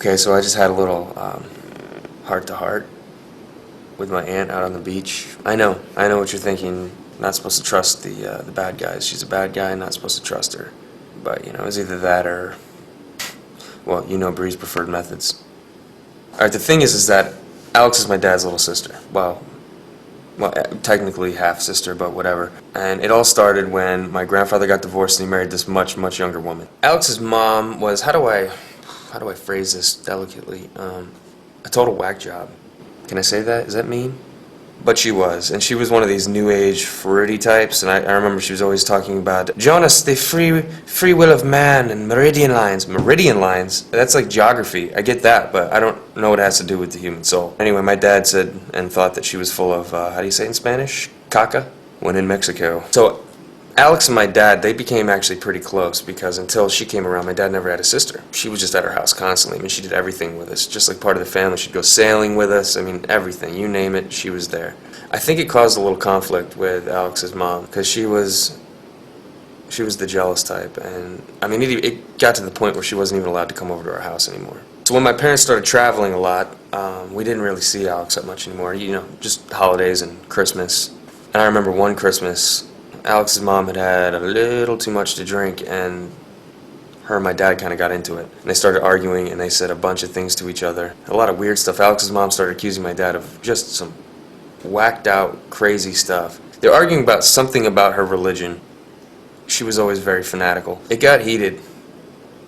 Okay, so I just had a little heart-to-heart with my aunt out on the beach. I know what you're thinking. Not supposed to trust the bad guys. She's a bad guy, not supposed to trust her. But, you know, it's either that or, well, you know Bree's preferred methods. Alright, the thing is that Alex is my dad's little sister. Well, technically half-sister, but whatever. And it all started when my grandfather got divorced and he married this much, much younger woman. Alex's mom was, how do I phrase this delicately? A total whack job. Can I say that? Is that mean? But she was, and she was one of these new age fruity types, and I remember she was always talking about, Jonas, the free will of man and meridian lines. Meridian lines? That's like geography. I get that, but I don't know what it has to do with the human soul. Anyway, my dad said and thought that she was full of, how do you say it in Spanish? Caca? When in Mexico. So Alex and my dad, they became actually pretty close because until she came around, my dad never had a sister. She was just at our house constantly. I mean, she did everything with us, just like part of the family. She'd go sailing with us. I mean, everything. You name it, she was there. I think it caused a little conflict with Alex's mom because she was the jealous type, and I mean, it got to the point where she wasn't even allowed to come over to our house anymore. So when my parents started traveling a lot, we didn't really see Alex that much anymore. You know, just holidays and Christmas. And I remember one Christmas, Alex's mom had a little too much to drink, and her and my dad kind of got into it. And they started arguing, and they said a bunch of things to each other. A lot of weird stuff. Alex's mom started accusing my dad of just some whacked out, crazy stuff. They were arguing about something about her religion. She was always very fanatical. It got heated,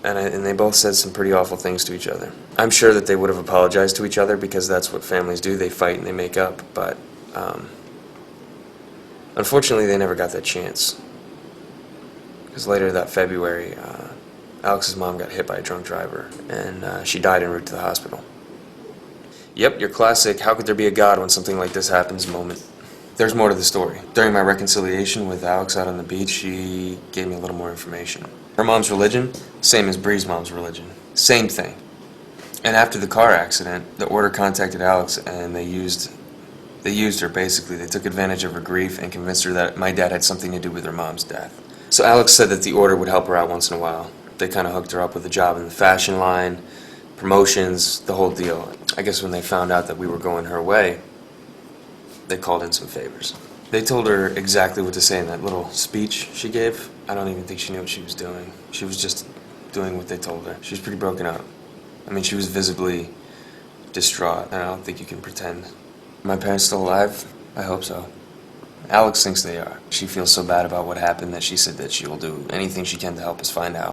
and they both said some pretty awful things to each other. I'm sure that they would have apologized to each other because that's what families do. They fight and they make up, but unfortunately, they never got that chance. Because later that February, Alex's mom got hit by a drunk driver, and she died en route to the hospital. Yep, your classic, how could there be a God when something like this happens moment. There's more to the story. During my reconciliation with Alex out on the beach, she gave me a little more information. Her mom's religion, same as Bree's mom's religion. Same thing. And after the car accident, the order contacted Alex, and they used her, basically. They took advantage of her grief and convinced her that my dad had something to do with her mom's death. So Alex said that the order would help her out once in a while. They kind of hooked her up with a job in the fashion line, promotions, the whole deal. I guess when they found out that we were going her way, they called in some favors. They told her exactly what to say in that little speech she gave. I don't even think she knew what she was doing. She was just doing what they told her. She was pretty broken up. I mean, she was visibly distraught, and I don't think you can pretend. My parents still alive? I hope so. Alex thinks they are. She feels so bad about what happened that she said that she will do anything she can to help us find out.